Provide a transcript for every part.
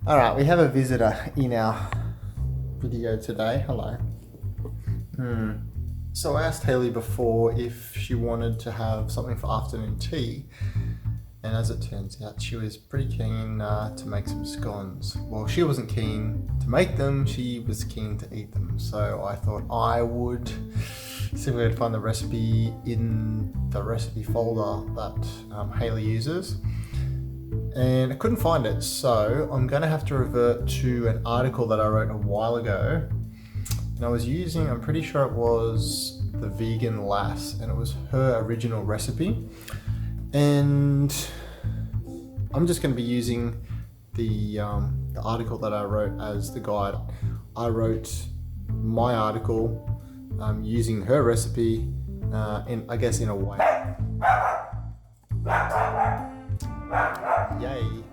Alright, we have a visitor in our video today. Hello. So I asked Hayley before if she wanted to have something for afternoon tea, and as it turns out, she was pretty keen to make some scones. Well, she wasn't keen to make them, she was keen to eat them. So I thought I would see if we could find the recipe in the recipe folder that Hayley uses. And I couldn't find it, so I'm going to have to revert to an article that I wrote a while ago. And I was using, I'm pretty sure it was the Vegan Lass, and it was her original recipe. And I'm just going to be using the article that I wrote as the guide. I wrote my article using her recipe, I guess in a way. Yay.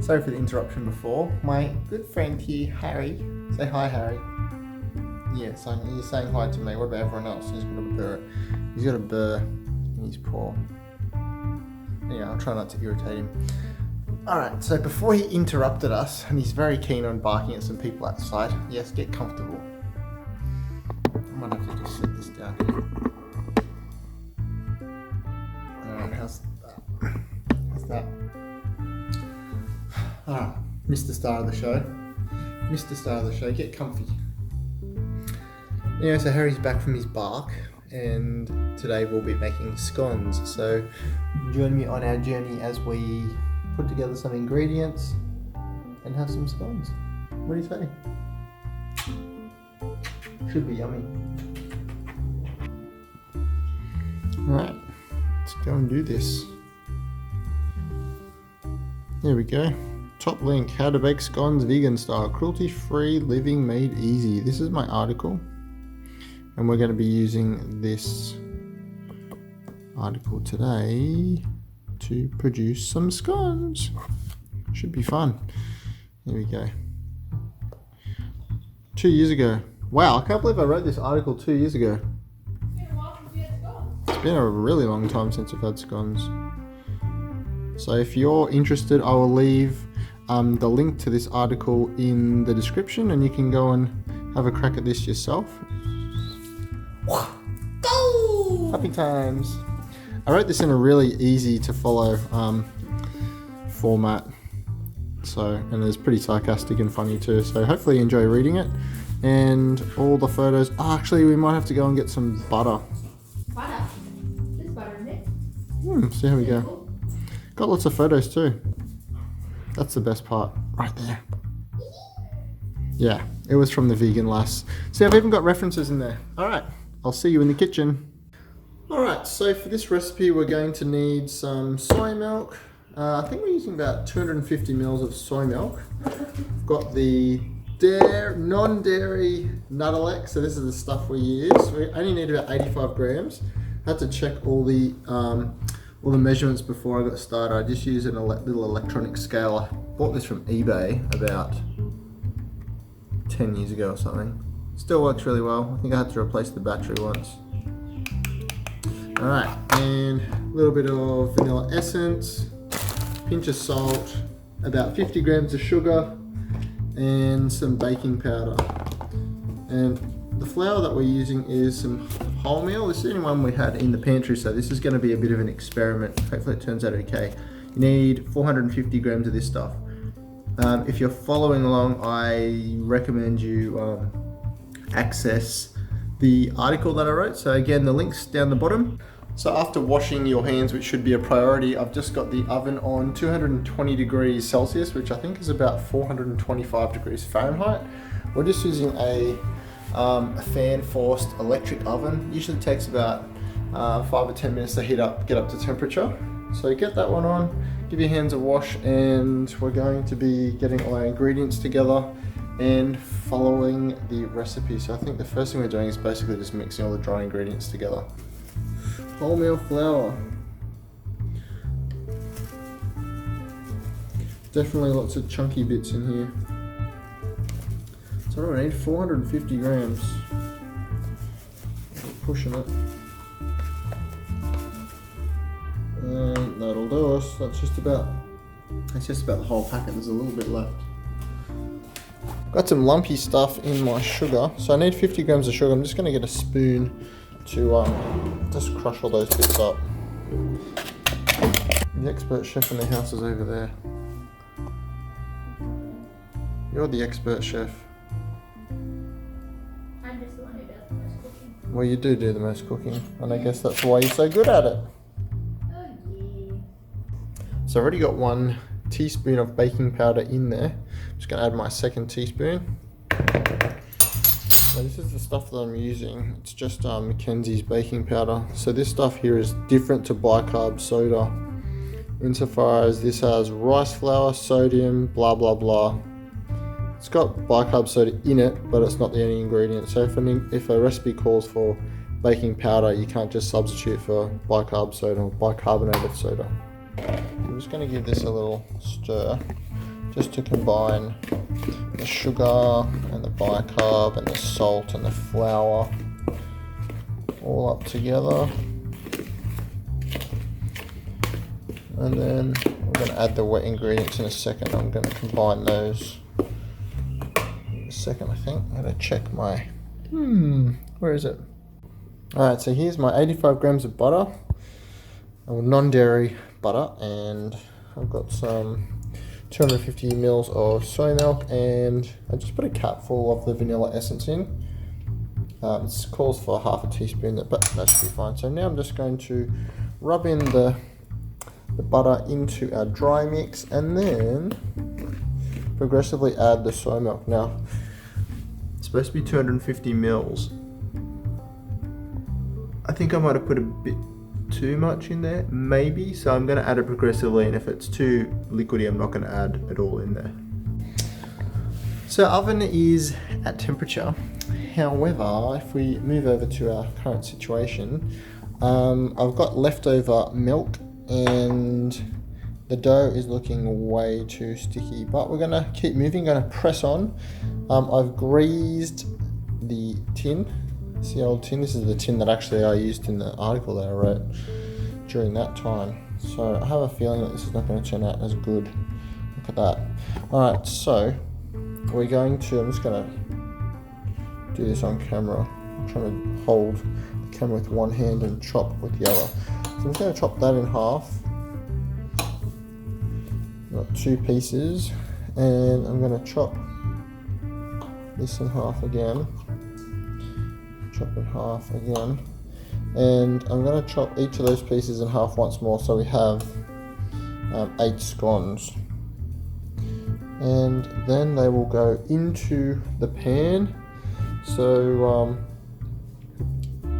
Sorry for the interruption before. My good friend here, Harry. Say hi, Harry. Yeah, he's saying hi to me. What about everyone else? He's got a burr. He's got a burr in his paw. Yeah, I'll try not to irritate him. Alright, so before he interrupted us, and he's very keen on barking at some people outside. Yes, get comfortable. I might have to just set this down here. Alright, how's that? Alright, Mr. Star of the Show. Mr. Star of the Show, get comfy. Anyway, so Harry's back from his bark, and today we'll be making scones. So join me on our journey as we put together some ingredients and have some scones. What do you say? Should be yummy. Alright, let's go and do this. There we go. Top link, how to bake scones vegan style, cruelty free, living made easy. This is my article, and we're going to be using this article today to produce some scones. Should be fun. Here we go. 2 years ago. Wow, I can't believe I wrote this article 2 years ago. It's been a really long time since I've had scones. So if you're interested, I will leave the link to this article in the description, and you can go and have a crack at this yourself. Happy times. I wrote this in a really easy to follow format, and it's pretty sarcastic and funny too, so hopefully you enjoy reading it. And all the photos, actually we might have to go and get some butter. Butter? There's butter in it. See how we go. Got lots of photos too. That's the best part, right there. Yeah, it was from the Vegan Lass. See, I've even got references in there. All right, I'll see you in the kitchen. All right, so for this recipe, we're going to need some soy milk. I think we're using about 250 mils of soy milk. I've got the non-dairy Nutella, so this is the stuff we use. We only need about 85 grams. I had to check all the measurements before I got started. I just used a little electronic scale. I bought this from eBay about 10 years ago or something. Still works really well. I think I had to replace the battery once. Alright, and a little bit of vanilla essence, pinch of salt, about 50 grams of sugar, and some baking powder. And the flour that we're using is some wholemeal. This is the only one we had in the pantry, so this is going to be a bit of an experiment. Hopefully it turns out okay. You need 450 grams of this stuff. If you're following along, I recommend you access the article that I wrote. So again, the link's down the bottom. So after washing your hands, which should be a priority, I've just got the oven on 220 degrees Celsius, which I think is about 425 degrees Fahrenheit. We're just using a fan-forced electric oven. Usually takes about 5 or 10 minutes to get up to temperature. So get that one on, give your hands a wash, and we're going to be getting all our ingredients together and following the recipe. So I think the first thing we're doing is basically just mixing all the dry ingredients together. Wholemeal flour. Definitely lots of chunky bits in here. So I need 450 grams. Pushing it. And that'll do us. That's just about It's just about the whole packet. There's a little bit left. Got some lumpy stuff in my sugar. So I need 50 grams of sugar. I'm just going to get a spoon to just crush all those bits up. The expert chef in the house is over there. You're the expert chef. I'm just the one who does the most cooking. Well, you do the most cooking, and I guess that's why you're so good at it. Oh yeah. So I've already got 1 teaspoon of baking powder in there. I'm just going to add my 2nd teaspoon. Now this is the stuff that I'm using. It's just Mackenzie's baking powder. So this stuff here is different to bicarb soda insofar as this has rice flour, sodium, blah blah blah. It's got bicarb soda in it, but it's not the only ingredient. So if a recipe calls for baking powder, you can't just substitute for bicarb soda or bicarbonated soda. I'm just going to give this a little stir just to combine the sugar and the bicarb and the salt and the flour all up together. And then I'm going to add the wet ingredients in a second. I'm going to combine those in a second, I think. I'm going to check my... where is it? Alright, so here's my 85 grams of butter, non-dairy butter, and I've got some 250 mils of soy milk, and I just put a capful of the vanilla essence in. It calls for half a teaspoon, but that should be fine. So now I'm just going to rub in the butter into our dry mix, and then progressively add the soy milk. Now, it's supposed to be 250 mils. I think I might have put a bit too much in there, maybe, so I'm going to add it progressively, and if it's too liquidy, I'm not going to add it all in there. So oven is at temperature. However, if we move over to our current situation, I've got leftover milk and the dough is looking way too sticky, but we're going to keep moving, going to press on. I've greased the tin. See the old tin? This is the tin that actually I used in the article that I wrote during that time. So I have a feeling that this is not going to turn out as good. Look at that. Alright, so we're going to, I'm just going to do this on camera. I'm trying to hold the camera with one hand and chop with the other. So I'm just going to chop that in half. I've got 2 pieces, and I'm going to chop this in half again. Chop in half again, and I'm going to chop each of those pieces in half once more, so we have 8 scones, and then they will go into the pan. So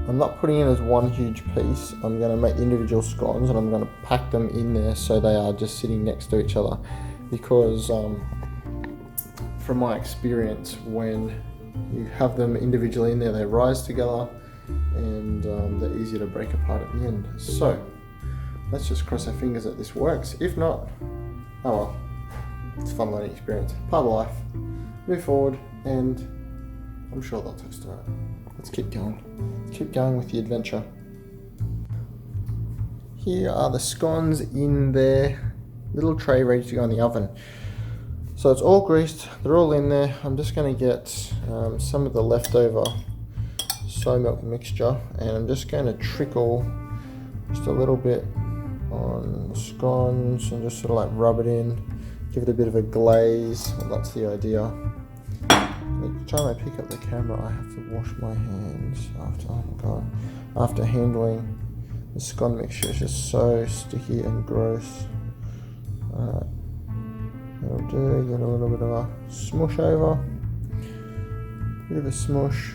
I'm not putting in as one huge piece. I'm going to make individual scones, and I'm going to pack them in there so they are just sitting next to each other, because from my experience, when you have them individually in there, they rise together, and they're easier to break apart at the end. So let's just cross our fingers that this works. If not, oh well, it's a fun learning experience, part of life. Move forward, and I'm sure they'll taste alright. Let's keep going. Let's keep going with the adventure. Here are the scones in their little tray ready to go in the oven. So it's all greased, they're all in there. I'm just going to get some of the leftover soy milk mixture, and I'm just going to trickle just a little bit on the scones and just sort of like rub it in, give it a bit of a glaze. Well, that's the idea. Every time I pick up the camera, I have to wash my hands after, oh my god, after handling the scone mixture. It's just so sticky and gross. Alright. That'll do, get a little bit of a smush over. Bit of a smush.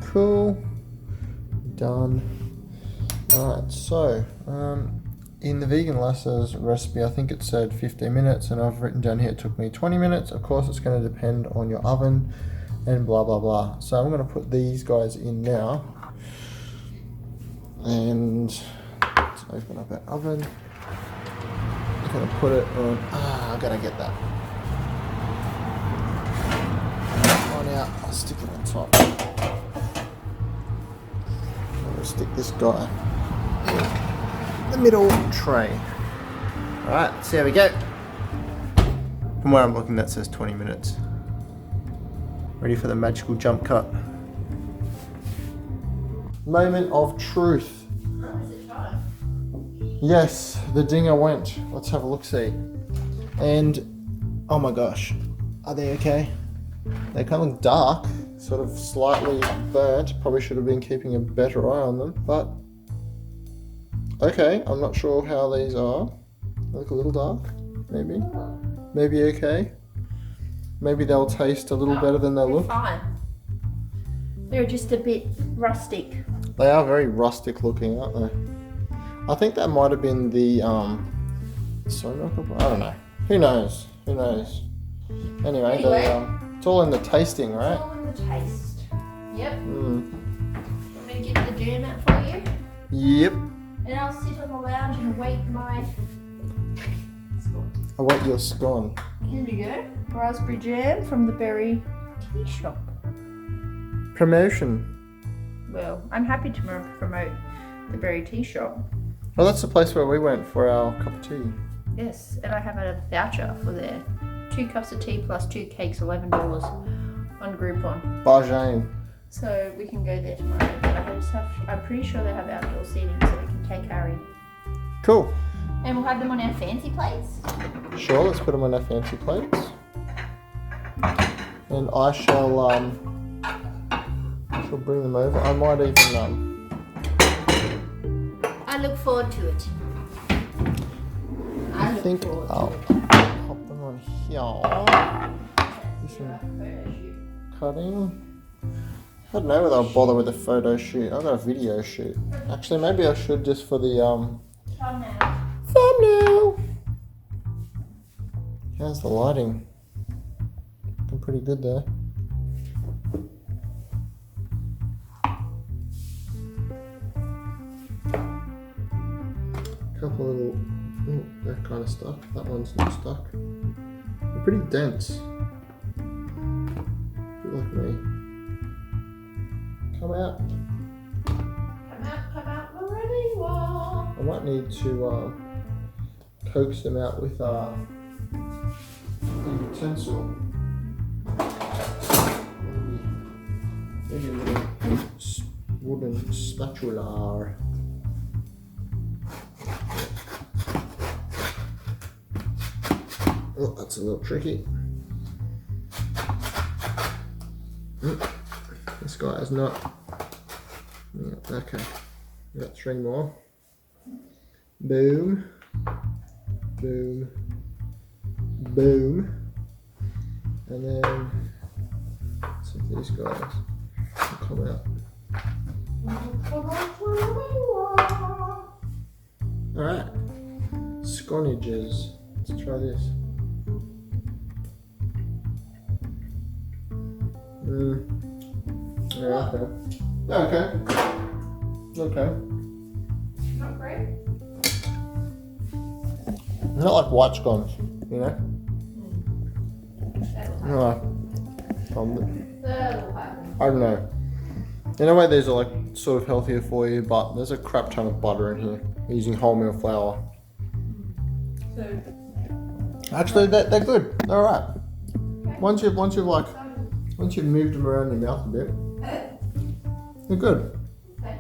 Cool. Done. Alright, so in the vegan lassa's recipe, I think it said 15 minutes, and I've written down here it took me 20 minutes. Of course, it's going to depend on your oven and blah blah blah. So I'm going to put these guys in now, and let's open up our oven. Gonna put it on. I gotta get that one out. I'll stick it on top. I'm gonna stick this guy in the middle tray. Alright, let's see how we go. From where I'm looking, that says 20 minutes. Ready for the magical jump cut. Moment of truth. Oh, is it time? Yes, the dinger went. Let's have a look-see. And, oh my gosh, are they okay? They kind of look dark, sort of slightly burnt. Probably should have been keeping a better eye on them, but okay, I'm not sure how these are. They look a little dark, maybe. Maybe okay. Maybe they'll taste a little better than they look. Fine. They're just a bit rustic. They are very rustic looking, aren't they? I think that might have been the soy milk. I don't know. Who knows? Who knows? Anyway. It's all in the tasting, It's right? all in the taste. Yep. Mm. Want me to get the jam out for you? Yep. And I'll sit on the lounge and await my Await your scone. Here we go. Raspberry jam from the Berry Tea Shop. Promotion. Well, I'm happy to promote the Berry Tea Shop. Well, that's the place where we went for our cup of tea. Yes, and I have a voucher for their 2 cups of tea plus 2 cakes, $11 on Groupon. Barjane. So we can go there tomorrow. But I'm pretty sure they have outdoor seating so we can take Harry. Cool. And we'll have them on our fancy plates. Sure, let's put them on our fancy plates. And I shall bring them over. I might even I look forward to it. I think I'll pop them on here. Do some cutting. I don't know whether I'll bother with a photo shoot. I've got a video shoot. Actually, maybe I should just for the thumbnail. How's the lighting? Looking pretty good there. Couple little, oh, they're kind of stuck. That one's not stuck. They're pretty dense. Bit like me. Come out. Come out wherever you are. I might need to coax them out with a utensil. Maybe a little wooden spatula. Oh, that's a little tricky. This guy is not. Yeah, okay, we got 3 more. Boom, boom, boom, and then some of these guys will come out. All right, sconages. Let's try this. Yeah, okay. Okay. Not great. Not like white scones, you know? No. I don't know. In a way, these are like sort of healthier for you, but there's a crap ton of butter in here. We're using wholemeal flour. So, actually, they're good. They're alright. Okay. Once you've moved them around your mouth a bit, they're good. Okay.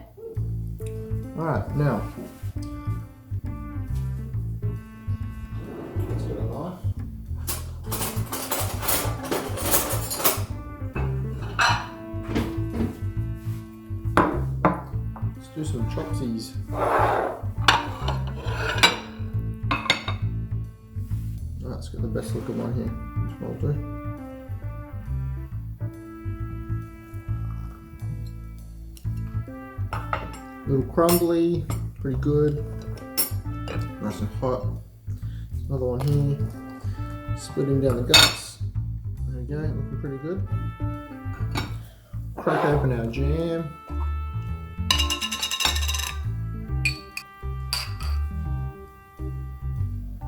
Alright, now. Let's get a knife. Let's do some chopsies. Let's get the best looking one here. That's what I'll do. A little crumbly, pretty good. Nice and hot. Another one here. Splitting down the guts. There we go, looking pretty good. Crack open our jam.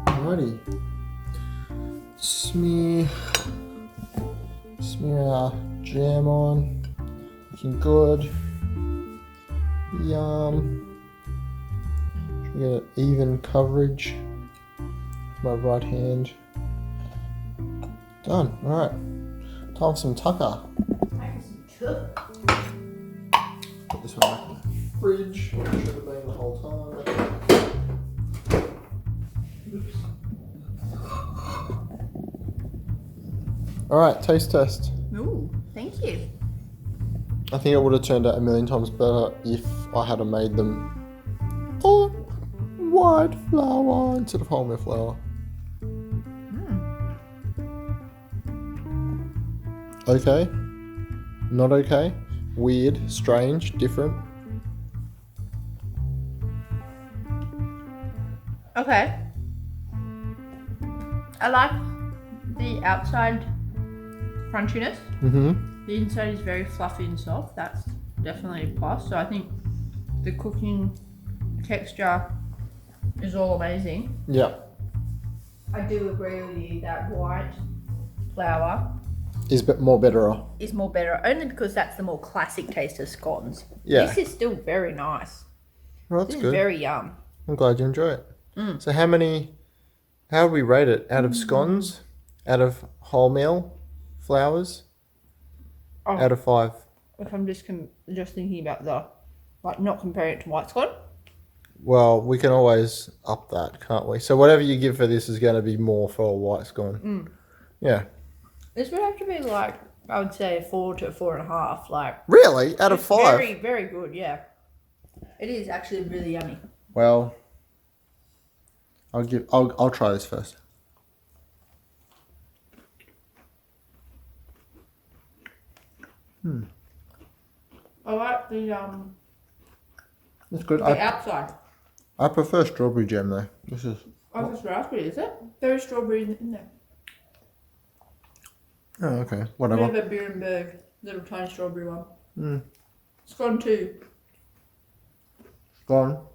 Alrighty. Smear our jam on. Looking good. Yum. Try to get an even coverage with my right hand. Done. All right. Time for some tucker. Put this one back in the fridge. Should have been the whole time. Oops. All right, taste test. Ooh, thank you. I think it would have turned out a million times better if I had made them on white flour instead of wholemeal flour. Okay. Not okay. Weird, strange, different. Okay. I like the outside crunchiness. Mm-hmm. The inside is very fluffy and soft. That's definitely a plus. So I think the cooking texture is all amazing. Yeah. I do agree with you that white flour Is more better. is more better, only because that's the more classic taste of scones. Yeah. This is still very nice. Well, that's This good. is very yum. I'm glad you enjoy it. So how do we rate it? Out of scones? Out of wholemeal flours? Oh. Out of 5? If I'm just thinking about not comparing it to white scone. Well, we can always up that, can't we? So whatever you give for this is going to be more for a white scone. Yeah. This would have to be like, I would say 4 to 4.5. Like Really? Out of 5? Very, very good. Yeah. It is actually really yummy. Well, I'll try this first. I like the It's good. outside. I prefer strawberry jam though. This is. Oh, it's raspberry, is it? There is strawberry in there. Oh, okay. We Whatever. have a Beerenberg little tiny strawberry one. Scone 2. Scone.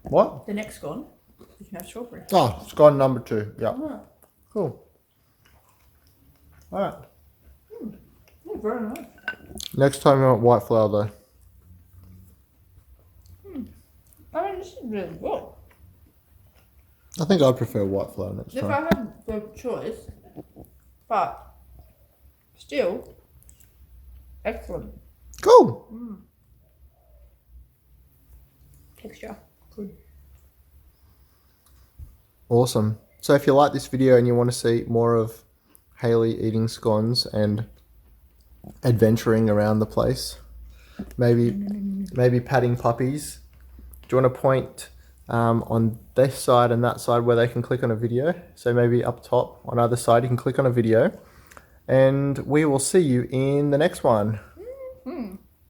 What? The next scone, you can have strawberry. Oh, scone number 2. Yeah. Oh, Cool. All right. yeah, very nice. Next time you want white flour though. I mean, this is really good. I think I'd prefer white flour next If time. I had the choice, but still, excellent. Cool. Texture, good. Awesome. So if you like this video and you want to see more of Hayley eating scones and adventuring around the place, maybe patting puppies, do you want to point on this side and that side where they can click on a video? So maybe up top on either side you can click on a video, and we will see you in the next one.